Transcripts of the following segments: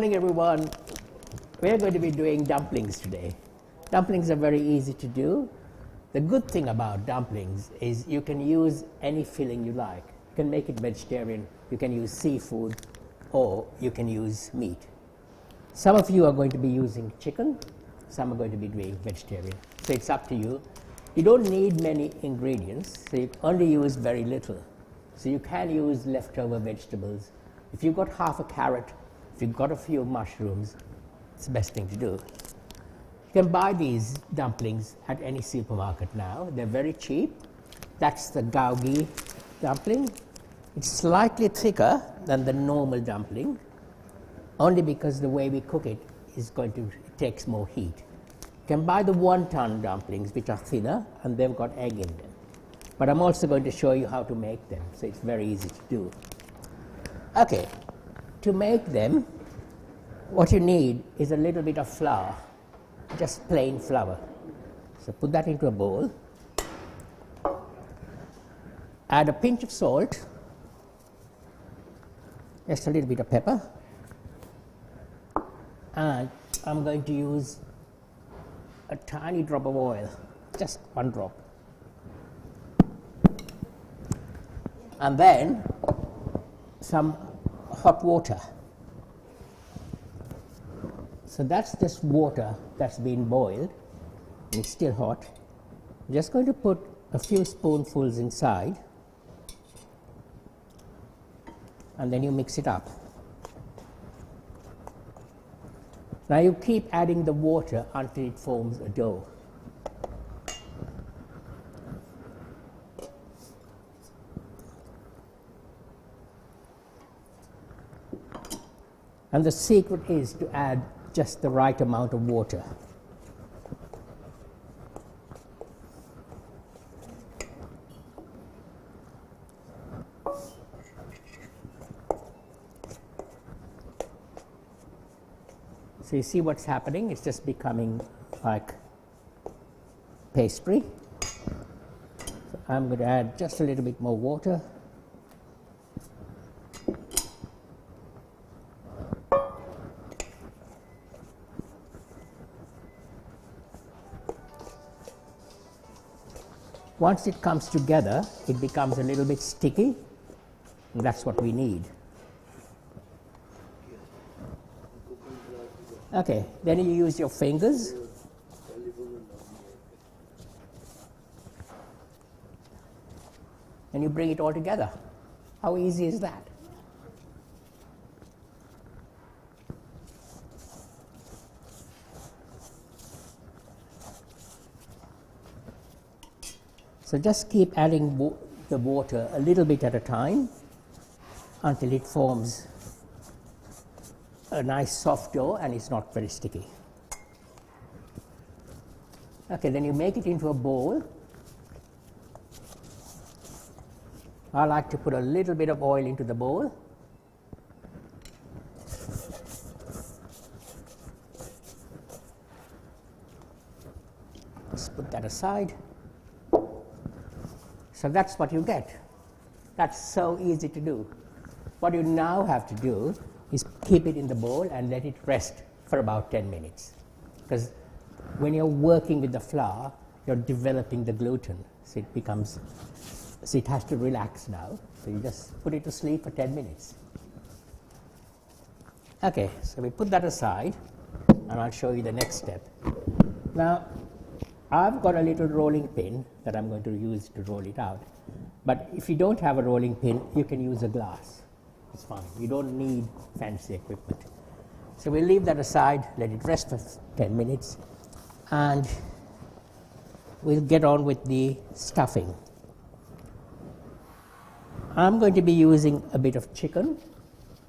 Good morning, everyone. We're going to be doing dumplings today. Dumplings are very easy to do. The good thing about dumplings is you can use any filling you like. You can make it vegetarian, you can use seafood, or you can use meat. Some of you are going to be using chicken, some are going to be doing vegetarian. So it's up to you. You don't need many ingredients, so you only use very little. So you can use leftover vegetables. If you've got half a carrot, if you've got a few mushrooms, it's the best thing to do. You can buy these dumplings at any supermarket now. They're very cheap. That's the Gow Gee dumpling. It's slightly thicker than the normal dumpling, only because the way we cook it is it takes more heat. You can buy the wonton dumplings, which are thinner, and they've got egg in them. But I'm also going to show you how to make them, so it's very easy to do. Okay, to make them, what you need is a little bit of flour, just plain flour. So put that into a bowl. Add a pinch of salt, just a little bit of pepper, and I'm going to use a tiny drop of oil, just one drop. And then some hot water. So that's just water that's been boiled, and it's still hot. I'm just going to put a few spoonfuls inside, and then you mix it up. Now you keep adding the water until it forms a dough. And the secret is to add just the right amount of water. So you see what's happening? It's just becoming like pastry. So I'm going to add just a little bit more water. Once it comes together, it becomes a little bit sticky, and that's what we need. Okay, then you use your fingers. And you bring it all together. How easy is that? So just keep adding the water a little bit at a time until it forms a nice soft dough and it's not very sticky. Okay, then you make it into a bowl. I like to put a little bit of oil into the bowl. Let's put that aside. So that's what you get. That's so easy to do. What you now have to do is keep it in the bowl and let it rest for about 10 minutes. Because when you're working with the flour, you're developing the gluten. So it has to relax now. So you just put it to sleep for 10 minutes. Okay, so we put that aside, and I'll show you the next step. Now, I've got a little rolling pin that I'm going to use to roll it out. But if you don't have a rolling pin, you can use a glass. It's fine. You don't need fancy equipment. So we'll leave that aside, let it rest for 10 minutes, and we'll get on with the stuffing. I'm going to be using a bit of chicken.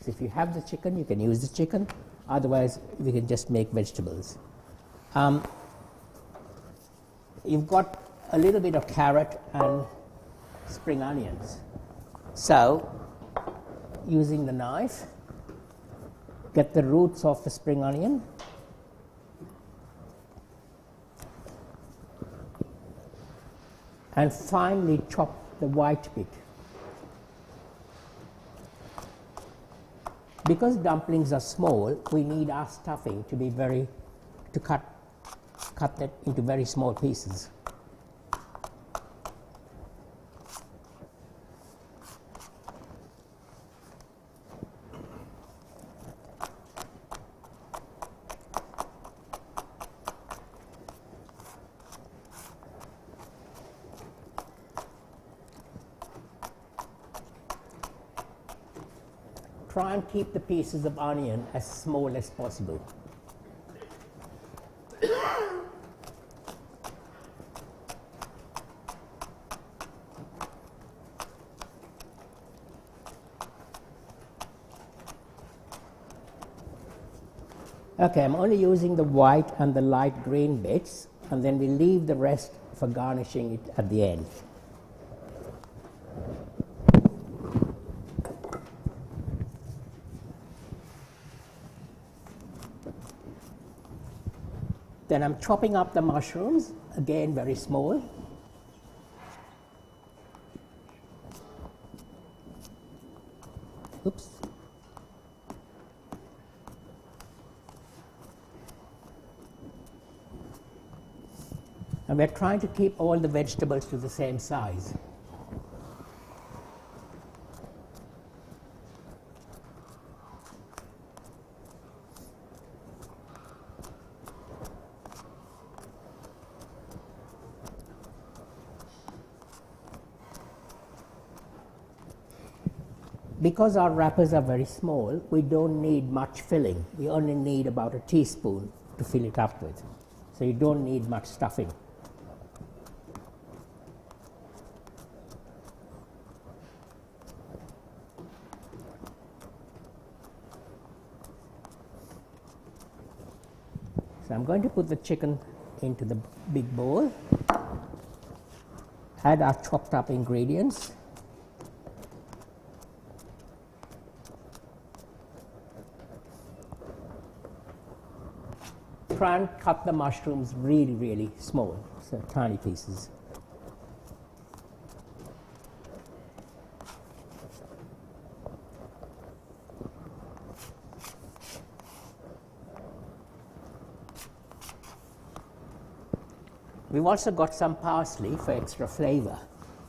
So if you have the chicken, you can use the chicken. Otherwise, we can just make vegetables. You've got a little bit of carrot and spring onions. So, using the knife, get the roots of the spring onion. And finely chop the white bit. Because dumplings are small, we need our stuffing to be to cut that into very small pieces. Try and keep the pieces of onion as small as possible. Okay, I'm only using the white and the light green bits, and then we leave the rest for garnishing it at the end. Then I'm chopping up the mushrooms, again very small. Oops. And we're trying to keep all the vegetables to the same size. Because our wrappers are very small, we don't need much filling. We only need about a teaspoon to fill it up with. So you don't need much stuffing. So I'm going to put the chicken into the big bowl, add our chopped up ingredients. Try and cut the mushrooms really, really small, so tiny pieces. We've also got some parsley for extra flavor.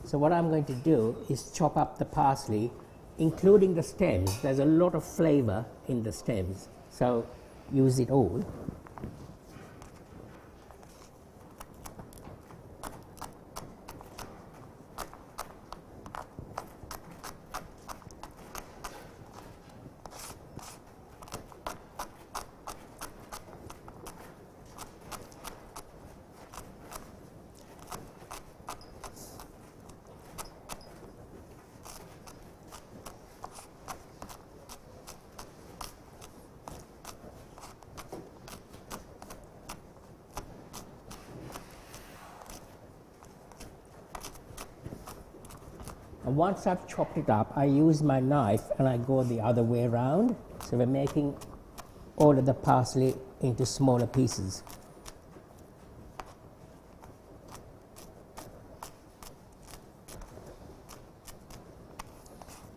So what I'm going to do is chop up the parsley, including the stems. There's a lot of flavor in the stems, so use it all. And once I've chopped it up, I use my knife and I go the other way around. So we're making all of the parsley into smaller pieces.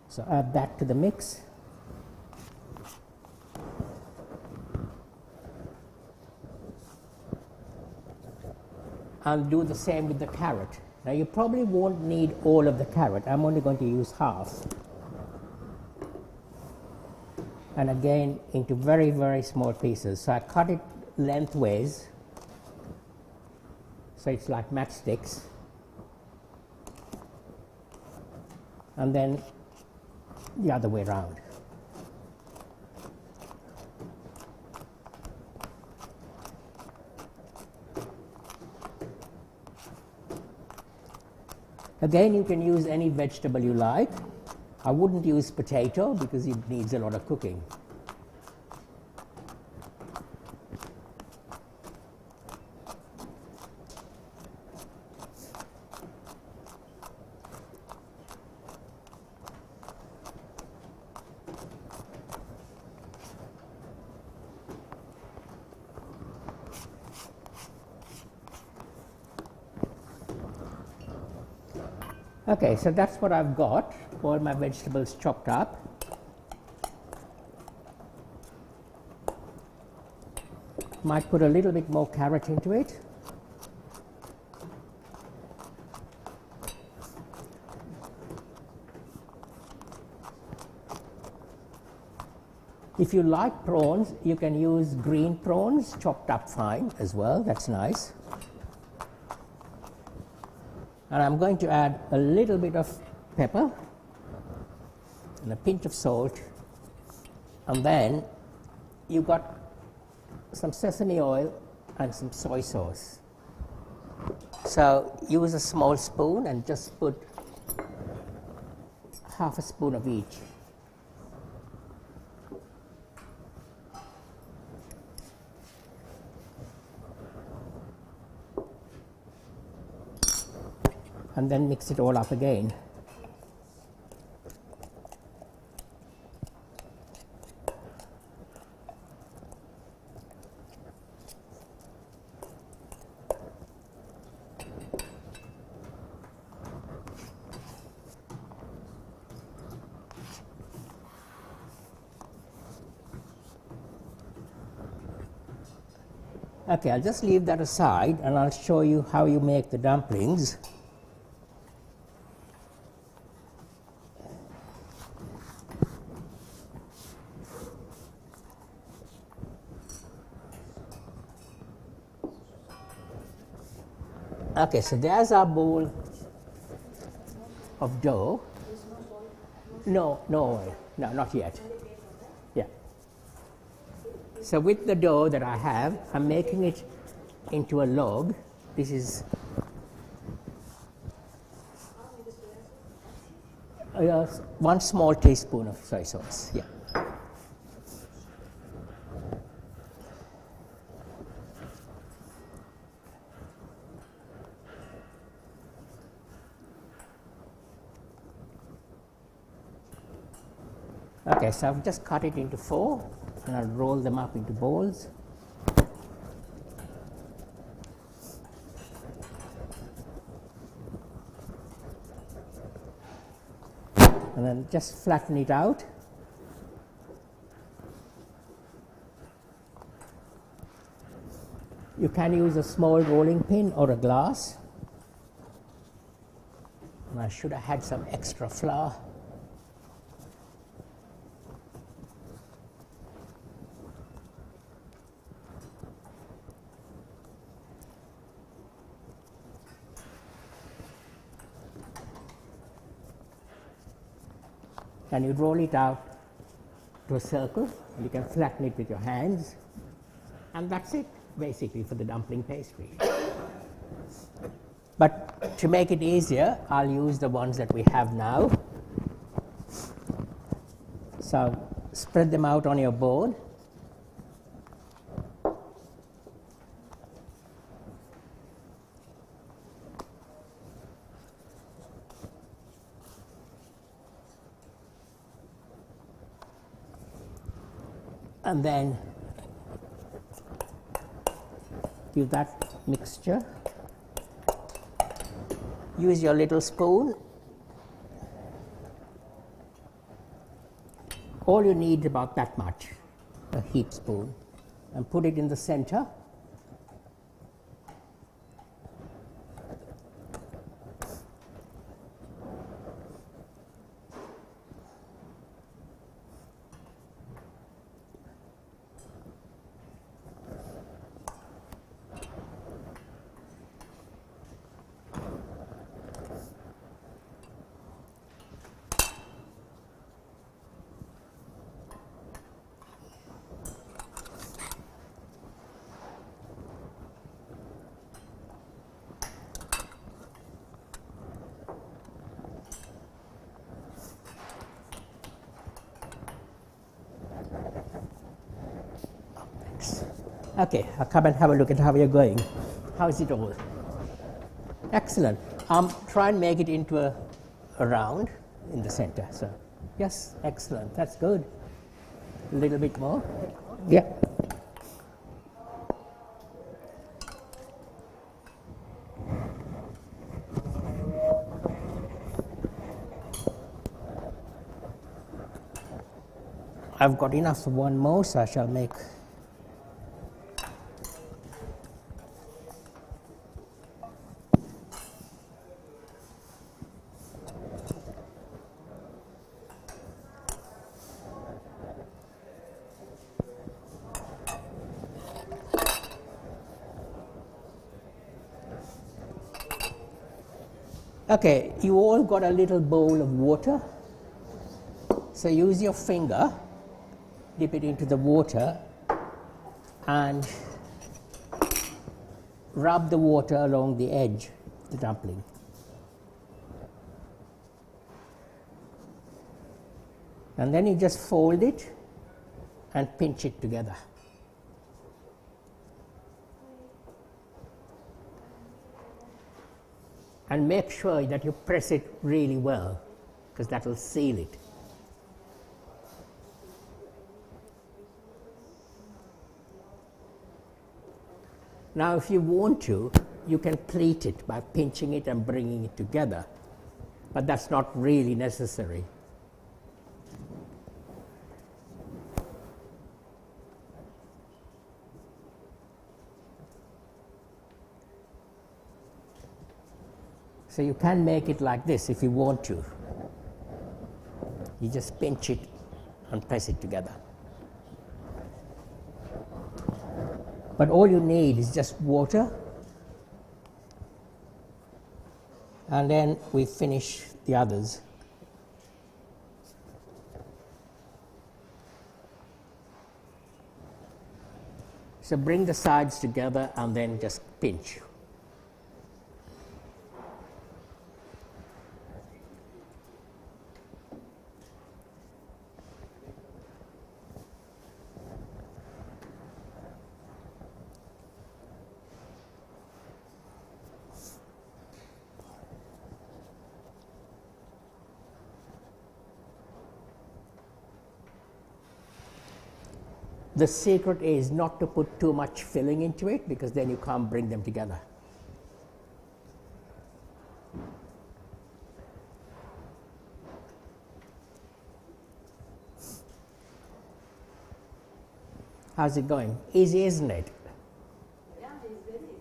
So add that to the mix. I'll do the same with the carrot. Now you probably won't need all of the carrot. I'm only going to use half. And again into very, very small pieces. So I cut it lengthways, so it's like matchsticks. And then the other way around. Again, you can use any vegetable you like. I wouldn't use potato because it needs a lot of cooking. Okay, so that's what I've got, all my vegetables chopped up. Might put a little bit more carrot into it. If you like prawns, you can use green prawns, chopped up fine as well. That's nice. And I'm going to add a little bit of pepper and a pinch of salt. And then you've got some sesame oil and some soy sauce. So use a small spoon and just put half a spoon of each. And then mix it all up again. Okay, I'll just leave that aside and I'll show you how you make the dumplings. Okay, so there's our bowl of dough. No oil. No, not yet. Yeah. So with the dough that I have, I'm making it into a log. This is one small teaspoon of soy sauce. Yeah. Okay, so I've just cut it into 4 and I'll roll them up into balls. And then just flatten it out. You can use a small rolling pin or a glass. And I should have had some extra flour. And you roll it out to a circle, and you can flatten it with your hands, and that's it basically for the dumpling pastry. But to make it easier, I'll use the ones that we have now. So spread them out on your board. And then give that mixture. Use your little spoon. All you need is about that much, a heap spoon, and put it in the center. Okay, I'll come and have a look at how you're going. How is it all? Excellent. Try and make it into a round in the center. So, yes, excellent. That's good. A little bit more. Yeah. I've got enough for one more, so I shall make Okay, you all got a little bowl of water. So use your finger, dip it into the water, and rub the water along the edge of the dumpling. And then you just fold it and pinch it together. And make sure that you press it really well, because that will seal it. Now, if you want to, you can pleat it by pinching it and bringing it together, but that's not really necessary. So you can make it like this if you want to. You just pinch it and press it together. But all you need is just water, and then we finish the others. So bring the sides together and then just pinch. The secret is not to put too much filling into it, because then you can't bring them together. How's it going? Easy, isn't it? Yeah, it's very easy.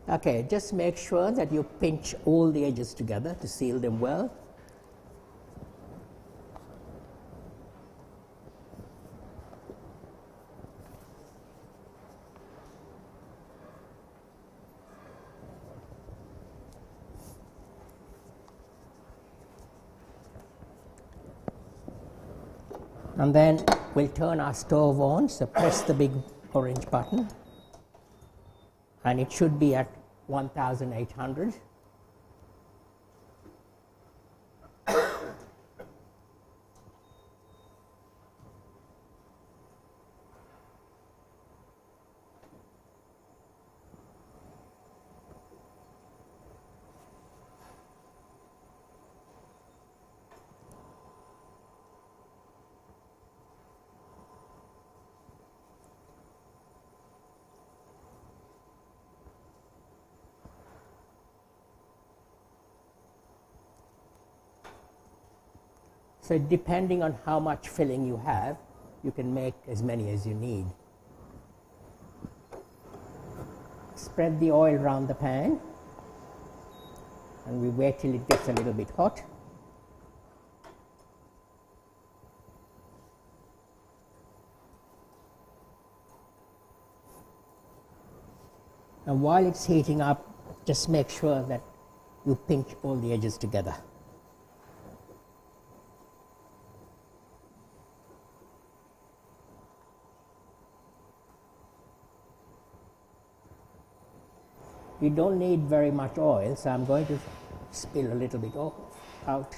Okay, just make sure that you pinch all the edges together to seal them well. And then we'll turn our stove on, so press the big orange button, and it should be at 1800. So depending on how much filling you have, you can make as many as you need. Spread the oil around the pan, and we wait till it gets a little bit hot. And while it's heating up, just make sure that you pinch all the edges together. You don't need very much oil, so I'm going to spill a little bit out.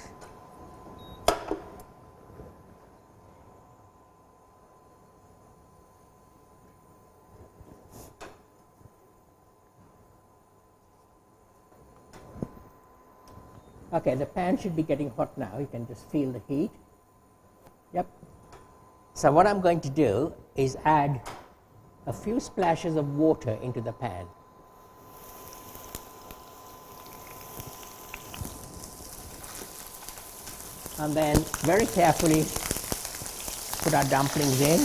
Okay, the pan should be getting hot now. You can just feel the heat. Yep. So what I'm going to do is add a few splashes of water into the pan. And then very carefully put our dumplings in.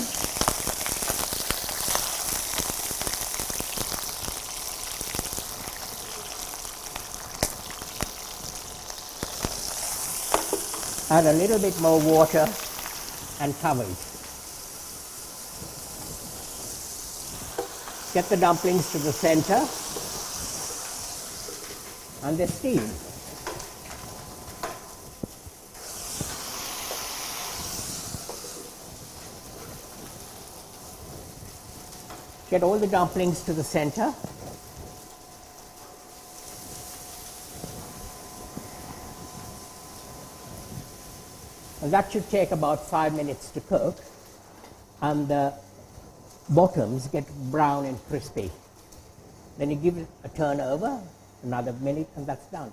Add a little bit more water and cover it. Get the dumplings to the center and they steam. Get all the dumplings to the center. And that should take about 5 minutes to cook, and the bottoms get brown and crispy. Then you give it a turn over, another minute, and that's done.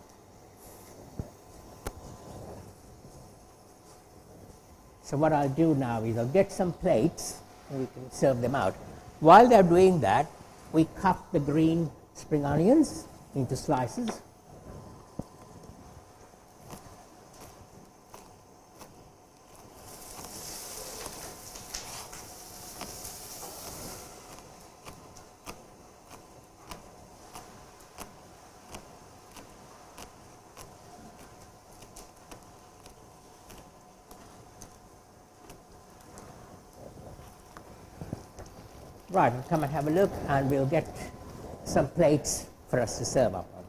So what I'll do now is I'll get some plates and we can serve them out. While they're doing that, we cut the green spring onions into slices. Right, we'll come and have a look and we'll get some plates for us to serve up on.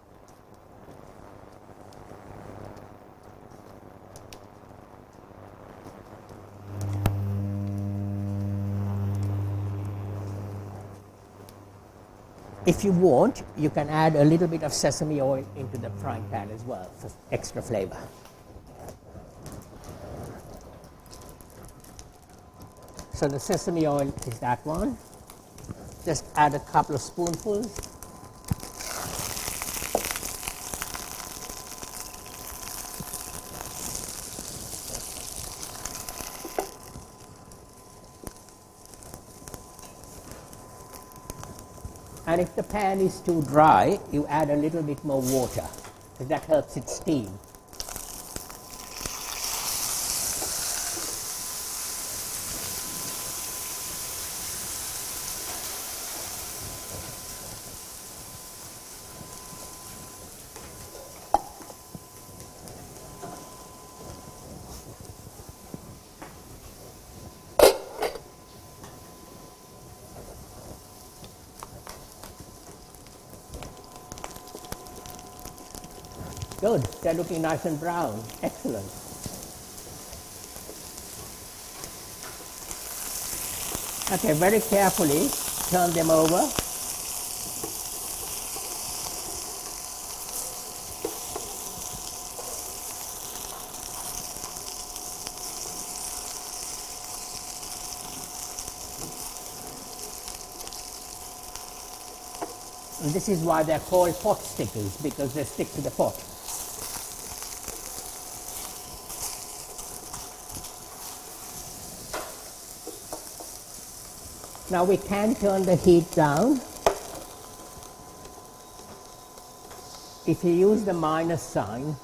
If you want, you can add a little bit of sesame oil into the frying pan as well for extra flavor. So the sesame oil is that one. Just add a couple of spoonfuls. And if the pan is too dry, you add a little bit more water, because that helps it steam. Good, they're looking nice and brown. Excellent. Okay, very carefully turn them over. And this is why they're called pot stickers, because they stick to the pot. Now we can turn the heat down. If you use the minus sign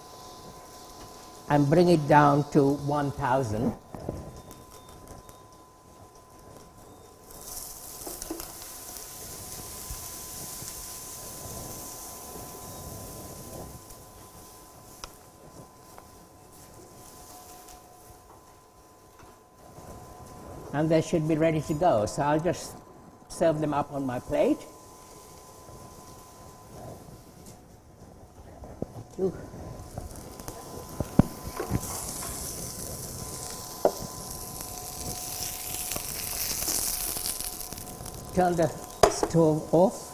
and bring it down to 1000, and they should be ready to go. So I'll just serve them up on my plate. Ooh. Turn the stove off.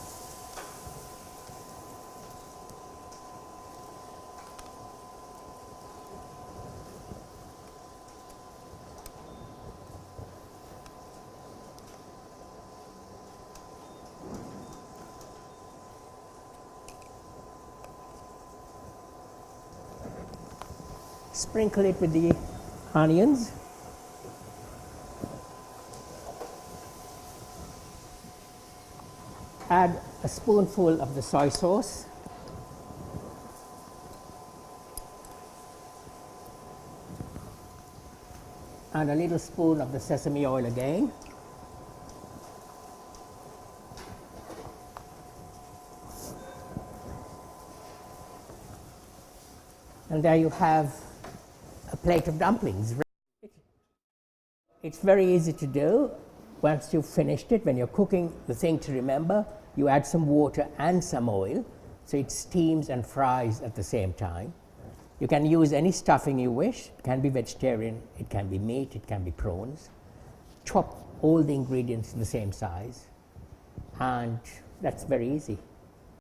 Sprinkle it with the onions. Add a spoonful of the soy sauce. And a little spoon of the sesame oil again. And there you have a plate of dumplings. It's very easy to do. Once you've finished it, when you're cooking, the thing to remember, you add some water and some oil, so it steams and fries at the same time. You can use any stuffing you wish. It can be vegetarian, it can be meat, it can be prawns. Chop all the ingredients the same size, and that's very easy.